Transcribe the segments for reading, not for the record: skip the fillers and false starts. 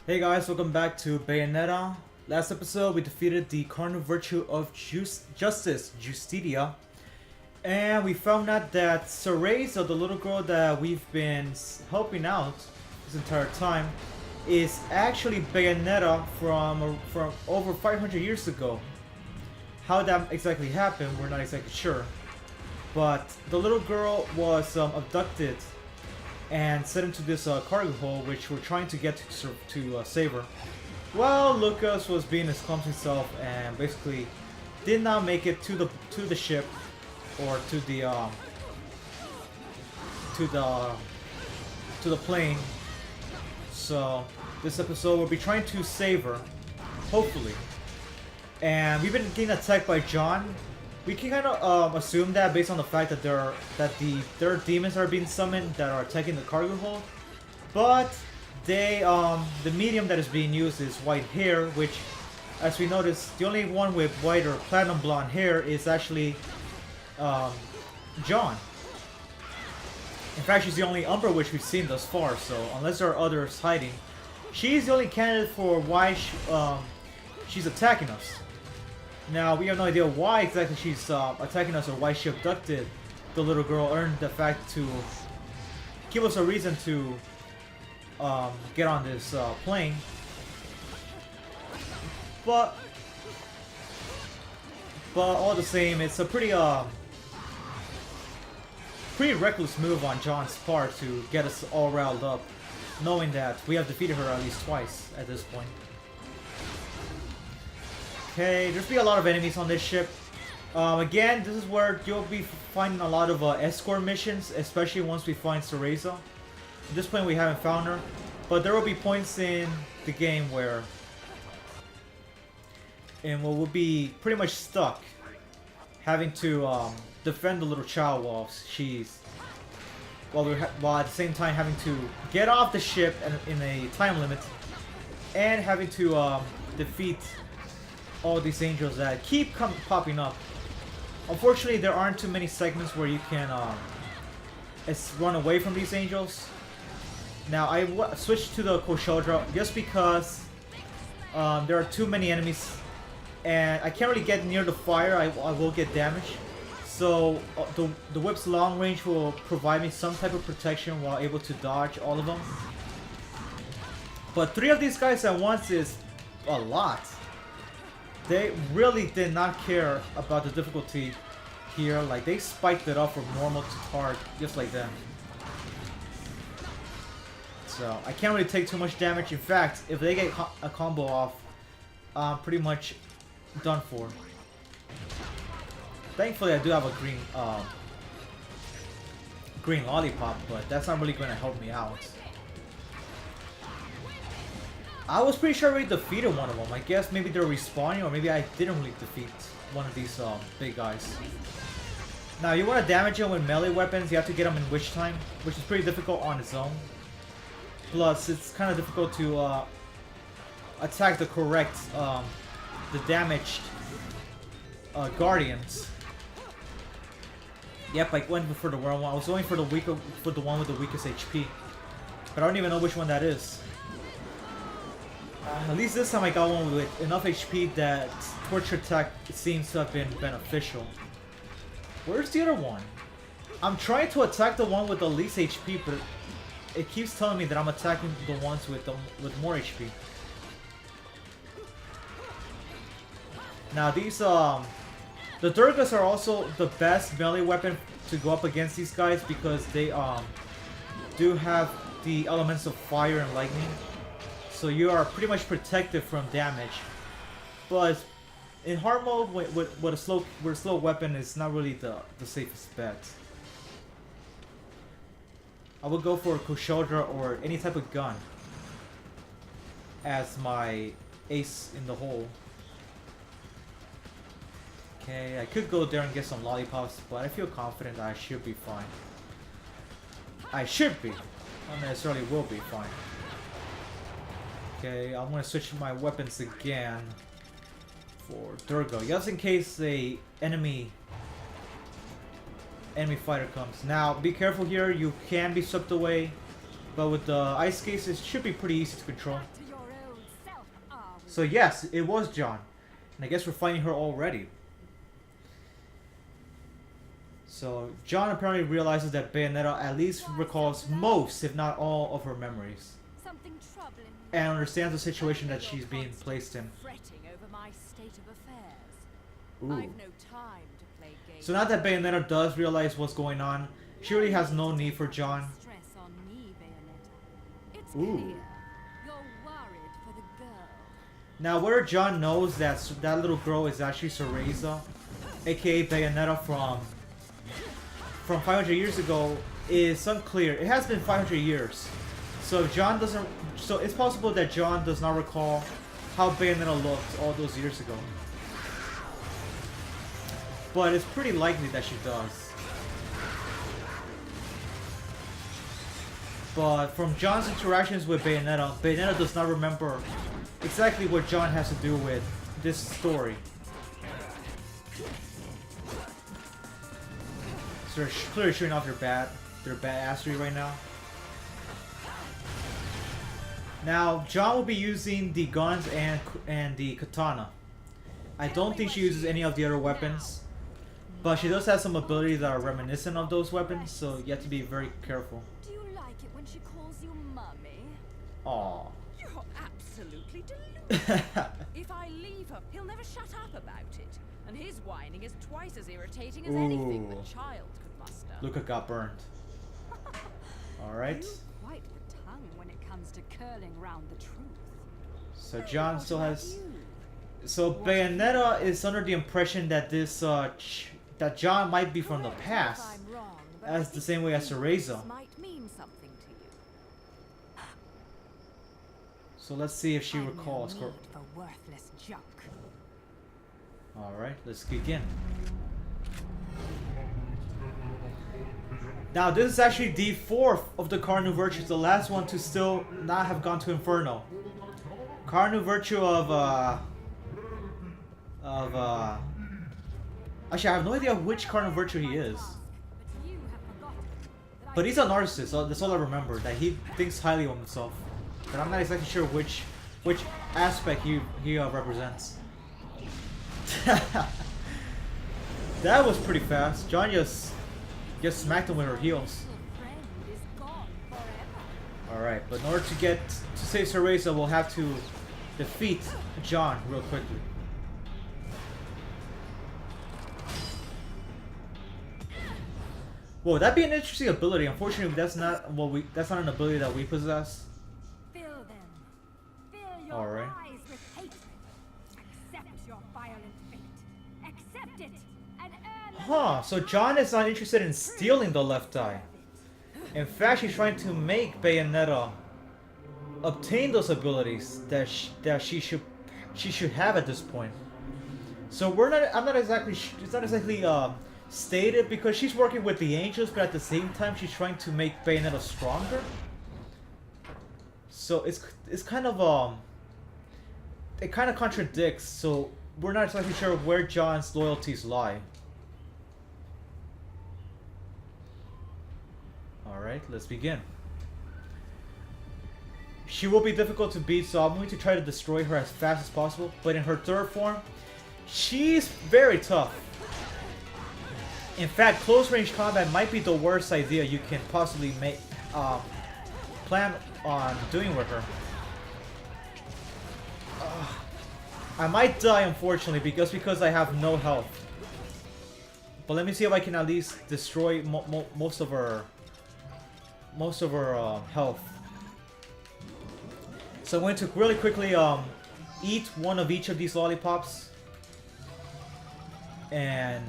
Hey guys, welcome back to Bayonetta. Last episode, we defeated the Cardinal Virtue of Justice, Justitia, and we found out that Cereza, the little girl that we've been helping out this entire time, is actually Bayonetta from over 500 years ago. How that exactly happened, we're not exactly sure. But the little girl was abducted and set into this cargo hold, which we're trying to get to save her. Well, Lucas was being his clumsy self and basically did not make it to the ship or to the plane. So this episode we'll be trying to save her, hopefully. And we've been getting attacked by John. We can kind of assume that based on the fact that there are demons that are being summoned that are attacking the cargo hold, but the medium that is being used is white hair, which, as we noticed, the only one with white or platinum blonde hair is actually John. In fact, she's the only Umbra Witch we've seen thus far. So unless there are others hiding, she's the only candidate for why she's attacking us. Now, we have no idea why exactly she's attacking us or why she abducted the little girl, earned the fact to give us a reason to get on this plane. But all the same, it's a pretty reckless move on John's part to get us all riled up, knowing that we have defeated her at least twice at this point. Okay, there's be a lot of enemies on this ship. Again, this is where you'll be finding a lot of escort missions, especially once we find Cereza. At this point, we haven't found her, but there will be points in the game where we'll be pretty much stuck, having to defend the little child while at the same time having to get off the ship in a time limit, and having to defeat all these angels that keep popping up. Unfortunately, there aren't too many segments where you can run away from these angels. Now, I switched to the Koshodra just because there are too many enemies and I can't really get near the fire. I will get damaged. So the whip's long range will provide me some type of protection while able to dodge all of them. But 3 of these guys at once is a lot. They really did not care about the difficulty here. Like, they spiked it up from normal to hard, just like that. So I can't really take too much damage. In fact, if they get a combo off, I'm pretty much done for. Thankfully, I do have a green lollipop, but that's not really going to help me out. I was pretty sure we defeated one of them. I guess maybe they're respawning, or maybe I didn't really defeat one of these big guys. Now, you want to damage him with melee weapons, you have to get him in Witch Time, which is pretty difficult on its own. Plus, it's kind of difficult to attack the correct, the damaged guardians. Yep, I went for the wrong one. I was going for the one with the weakest HP, but I don't even know which one that is. At least this time I got one with enough HP that Torture Attack seems to have been beneficial. Where's the other one? I'm trying to attack the one with the least HP, but it keeps telling me that I'm attacking the ones with more HP. Now these the Durgas are also the best melee weapon to go up against these guys because they do have the elements of fire and lightning. So you are pretty much protected from damage, but in hard mode with a slow weapon is not really the safest bet. I would go for a Koshodra or any type of gun as my ace in the hole. Okay, I could go there and get some lollipops, but I feel confident that I should be fine. I should be, not necessarily will be fine. Okay, I'm gonna switch my weapons again for Durga, just in case a enemy fighter comes. Now, be careful here. You can be swept away, but with the ice case, it should be pretty easy to control. So yes, it was John. And I guess we're finding her already. So John apparently realizes that Bayonetta at least recalls most, if not all, of her memories. Something troubling you. And understands the situation that she's being placed in. Fretting over my state of affairs. Ooh. I've no time to play games. So now that Bayonetta does realize what's going on, she really has no need for John. Stress on me, Bayonetta. It's Ooh. clear. You're worried for the girl. Now whether John knows that that little girl is actually Cereza, aka Bayonetta from 500 years ago, is unclear. It has been 500 years. So if John doesn't, so it's possible that John does not recall how Bayonetta looked all those years ago. But it's pretty likely that she does. But from John's interactions with Bayonetta, Bayonetta does not remember exactly what John has to do with this story. So they're clearly showing off their badassery right now. Now, John will be using the guns and the katana. I don't think she uses any of the other weapons, but she does have some abilities that are reminiscent of those weapons, so you have to be very careful. Do you like it when she calls you mummy? Aww. You're absolutely deluded. If I leave her, he'll never shut up about it. And his whining is twice as irritating as anything the Ooh. child could muster. Luca got burned. Alright. You quite the tongue when it comes to curling round the truth. So John What still about has... you? So Bayonetta is under the impression that this, that John might be from the Correct me if past, I'm wrong, but as I the think same way as these Cereza. might mean something to you. So let's see if she I've no recalls. need for worthless junk. Alright, let's begin. Now, this is actually the fourth of the Cardinal Virtues, the last one to still not have gone to Inferno. Cardinal Virtue actually, I have no idea which Cardinal Virtue he is. But you have forgotten that But he's a narcissist, so that's all I remember, that he thinks highly of himself. But I'm not exactly sure which aspect he represents. That was pretty fast. John just smacked him with her heels. friend is gone forever. Alright, but in order to save Cereza, we'll have to defeat John real quickly. Whoa, that'd be an interesting ability. Unfortunately, that's not an ability that we possess. Fill them. Fill your Alright. eyes with hatred. Accept your violent fate. Accept it and earn the Huh, so John is not interested in stealing the left eye. In fact, he's trying to make Bayonetta obtain those abilities that she should have at this point. So I'm not exactly it's not exactly stated, because she's working with the angels, but at the same time she's trying to make Bayonetta stronger. So it's kind of it kind of contradicts. So we're not exactly sure where John's loyalties lie. Alright, let's begin. She will be difficult to beat, so I'm going to try to destroy her as fast as possible. But in her third form, she's very tough. In fact, close range combat might be the worst idea you can possibly plan on doing with her. I might die, unfortunately, because I have no health. But let me see if I can at least destroy most of her health. So I'm going to really quickly eat one of each of these lollipops and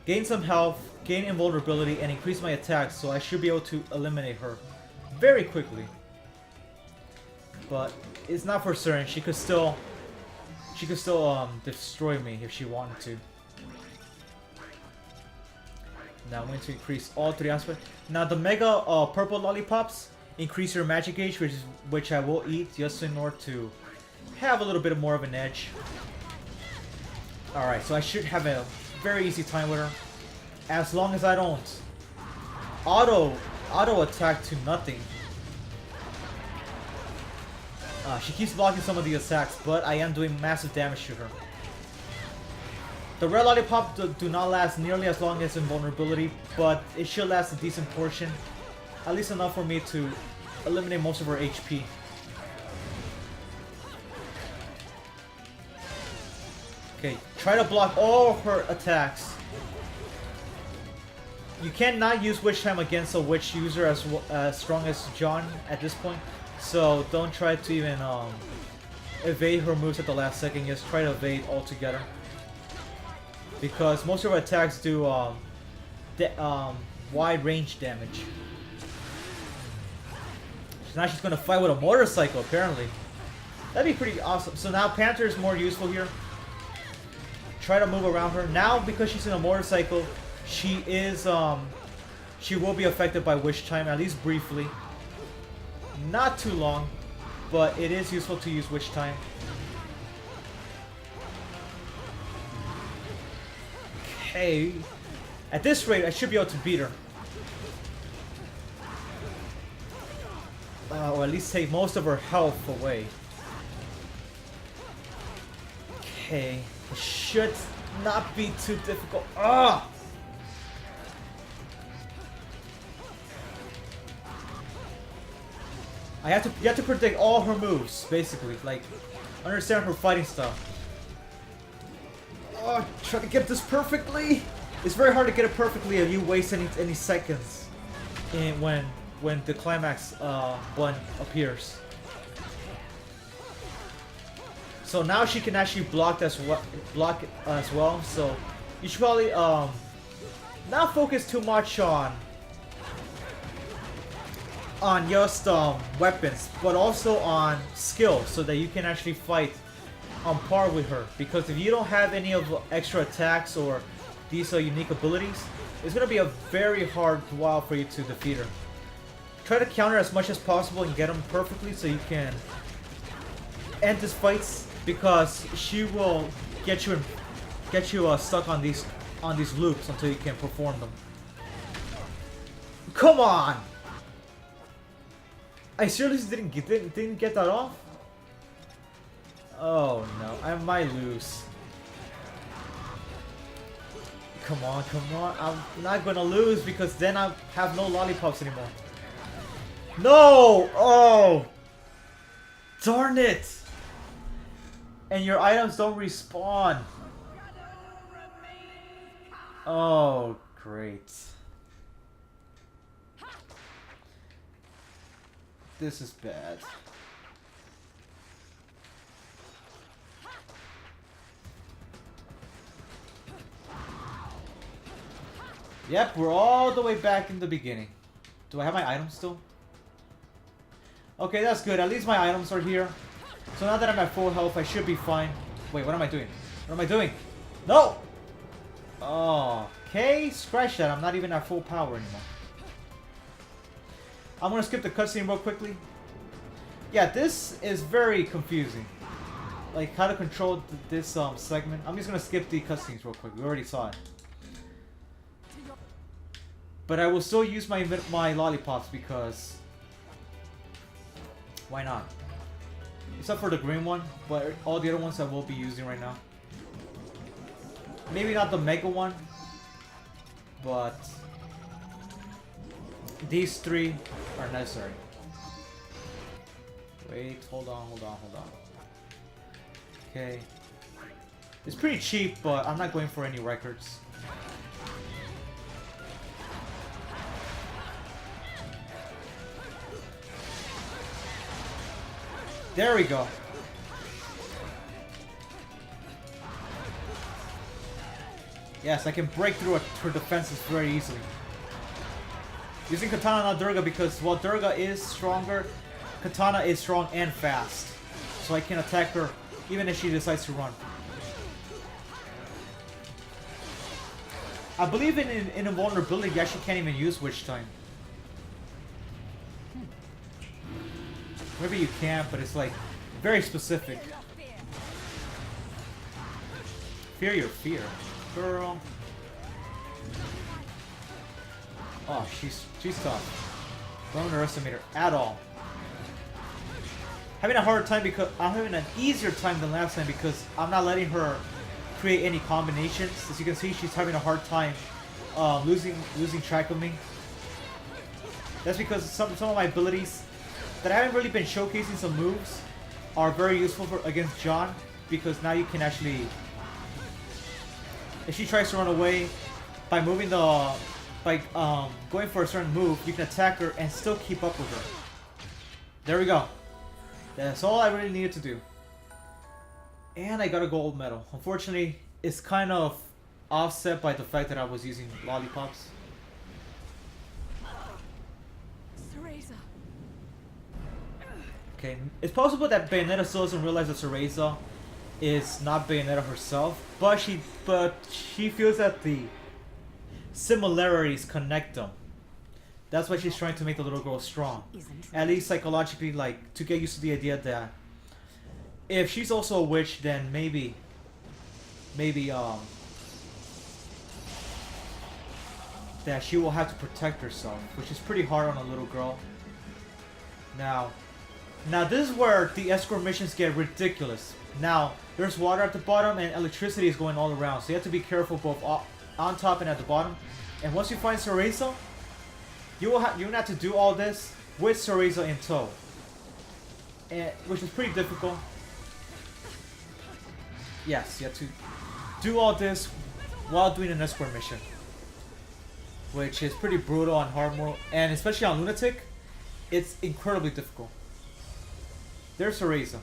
gain some health, gain invulnerability, and increase my attacks, so I should be able to eliminate her very quickly. But it's not for certain. She could still destroy me if she wanted to. Now I'm going to increase all three aspects. Now the mega purple lollipops increase your magic gauge, which I will eat just in order to have a little bit more of an edge. Alright, so I should have a very easy time with her, as long as I don't auto attack to nothing. She keeps blocking some of the attacks, but I am doing massive damage to her. The red lollipop do not last nearly as long as invulnerability, but it should last a decent portion. At least enough for me to eliminate most of her HP. Okay, try to block all her attacks. You cannot use Witch Time against a Witch user as strong as John at this point. So don't try to even evade her moves at the last second. Just try to evade altogether. Because most of her attacks do wide range damage. So now she's going to fight with a motorcycle apparently. That'd be pretty awesome. So now Panther is more useful here. Try to move around her. Now because she's in a motorcycle, she is she will be affected by Witch Time, at least briefly. Not too long, but it is useful to use Witch Time. Okay. At this rate, I should be able to beat her. Or at least take most of her health away. Okay. It should not be too difficult. Ah! You have to predict all her moves, basically. Like, understand her fighting style. Oh, try to get this perfectly. It's very hard to get it perfectly if you waste any seconds when the climax one appears. So now she can actually block as well. So you should probably not focus too much on just weapons, but also on skill, so that you can actually fight on par with her. Because if you don't have any of the extra attacks or these unique abilities, it's gonna be a very hard while for you to defeat her. Try to counter as much as possible and get them perfectly so you can end these fights, because she will get you stuck on these loops until you can perform them. Come on! I seriously didn't get that off? Oh no, I might lose. Come on, I'm not gonna lose because then I have no lollipops anymore. No! Oh! Darn it! And your items don't respawn. Oh, great. This is bad. Yep, we're all the way back in the beginning. Do I have my items still? Okay, that's good. At least my items are here. So now that I'm at full health, I should be fine. Wait, what am I doing? What am I doing? No! Oh, okay, scratch that. I'm not even at full power anymore. I'm gonna skip the cutscene real quickly. Yeah, this is very confusing. Like, how to control this segment. I'm just gonna skip the cutscenes real quick. We already saw it. But I will still use my lollipops because... why not? Except for the green one, but all the other ones I will be using right now. Maybe not the mega one, but these three are necessary. Wait, hold on. Okay. It's pretty cheap, but I'm not going for any records. There we go. Yes, I can break through her defenses very easily. Using Katana, not Durga, because while Durga is stronger, Katana is strong and fast. So I can attack her even if she decides to run. I believe in invulnerability, you actually can't even use Witch Time. Maybe you can, but it's like very specific. Fear your fear, girl. Oh, she's tough. Don't underestimate her at all. having a harder time because I'm having an easier time than last time because I'm not letting her create any combinations. As you can see, she's having a hard time losing track of me. That's because some of my abilities that I haven't really been showcasing, some moves, are very useful against John, because now you can actually, if she tries to run away, by moving going for a certain move, you can attack her and still keep up with her. There we go. That's all I really needed to do. And I got a gold medal. Unfortunately, it's kind of offset by the fact that I was using lollipops. Cereza. Okay, it's possible that Bayonetta still doesn't realize that Cereza is not Bayonetta herself, but she feels that the similarities connect them. That's why she's trying to make the little girl strong. At least psychologically, like, to get used to the idea that if she's also a witch, then maybe that she will have to protect herself, which is pretty hard on a little girl. Now this is where the escort missions get ridiculous. Now, there's water at the bottom and electricity is going all around, so you have to be careful both on top and at the bottom. And once you find Cereza, you will have to do all this with Cereza in tow, which is pretty difficult. Yes, you have to do all this while doing an escort mission, which is pretty brutal on hard mode, and especially on Lunatic, it's incredibly difficult. There's Cereza.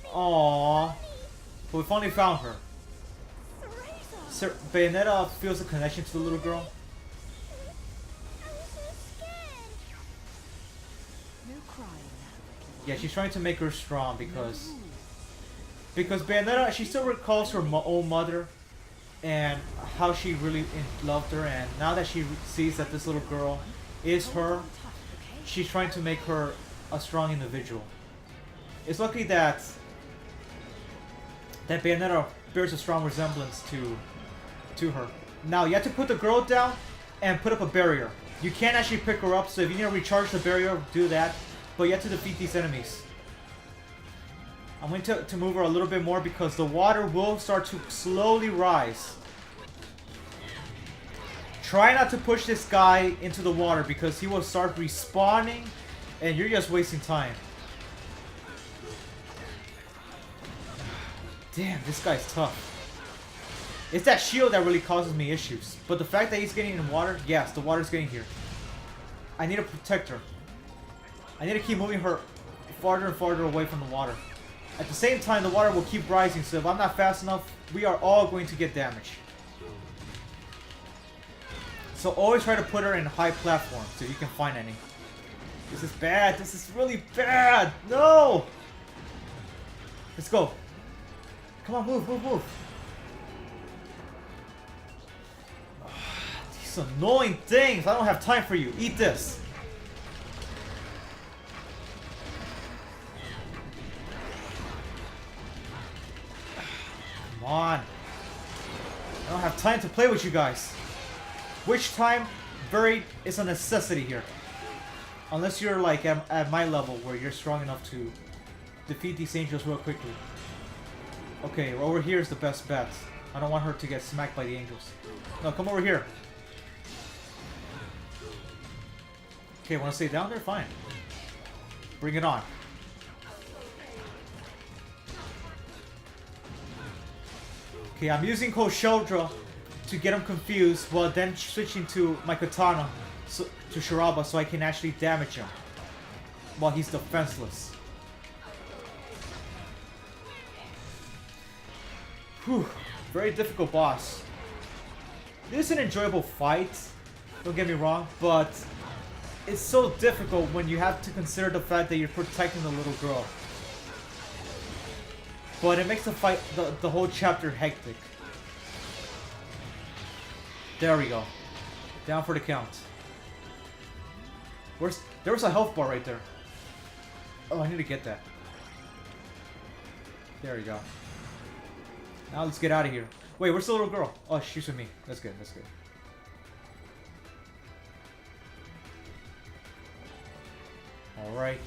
Aww. But we finally found her. Bayonetta feels a connection to the little girl. Yeah, she's trying to make her strong because Bayonetta, she still recalls her own mother and how she really loved her, and now that she sees that this little girl is her, she's trying to make her a strong individual. It's lucky that Bayonetta bears a strong resemblance to her. Now you have to put the girl down and put up a barrier. You can't actually pick her up, so if you need to recharge the barrier, do that. But you have to defeat these enemies. I'm going to move her a little bit more because the water will start to slowly rise. Try not to push this guy into the water because he will start respawning and you're just wasting time. Damn, this guy's tough. It's that shield that really causes me issues. But the fact that he's getting in water, yes, the water's getting here. I need to protect her. I need to keep moving her farther and farther away from the water. At the same time, the water will keep rising, so if I'm not fast enough, we are all going to get damage. So always try to put her in high platforms if you can find any. This is bad. This is really bad. No! Let's go. Come on, move, move, move. These annoying things. I don't have time for you. Eat this. Come on. I don't have time to play with you guys. Which time is a necessity here. Unless you're like at my level where you're strong enough to defeat these angels real quickly. Okay, over here is the best bet. I don't want her to get smacked by the angels. No, come over here. Okay, want to stay down there? Fine. Bring it on. Okay, I'm using Koshodra to get him confused, while then switching to my katana, to Shiraba, so I can actually damage him while he's defenseless. Whew, very difficult boss. This is an enjoyable fight, don't get me wrong, but it's so difficult when you have to consider the fact that you're protecting the little girl. But it makes the fight, the whole chapter hectic. There we go. Down for the count. There was a health bar right there. Oh, I need to get that. There we go. Now let's get out of here. Wait, where's the little girl? Oh, she's with me. That's good, that's good. Alright.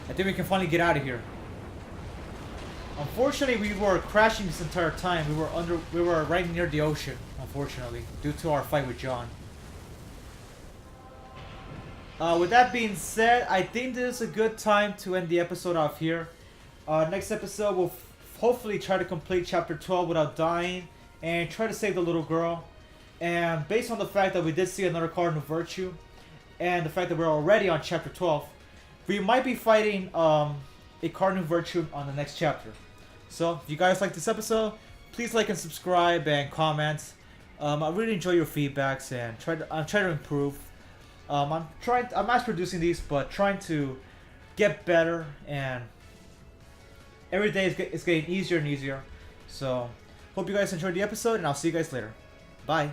I think we can finally get out of here. Unfortunately, we were crashing this entire time. We were right near the ocean, unfortunately, due to our fight with John. With that being said, I think this is a good time to end the episode off here. Next episode, we'll hopefully try to complete Chapter 12 without dying and try to save the little girl. And based on the fact that we did see another Cardinal Virtue and the fact that we're already on Chapter 12, we might be fighting a Cardinal Virtue on the next chapter. So, if you guys like this episode, please like and subscribe and comment. I really enjoy your feedbacks and I'm trying to improve. I'm mass producing these, but trying to get better, and every day it's getting easier and easier. So, hope you guys enjoyed the episode, and I'll see you guys later. Bye.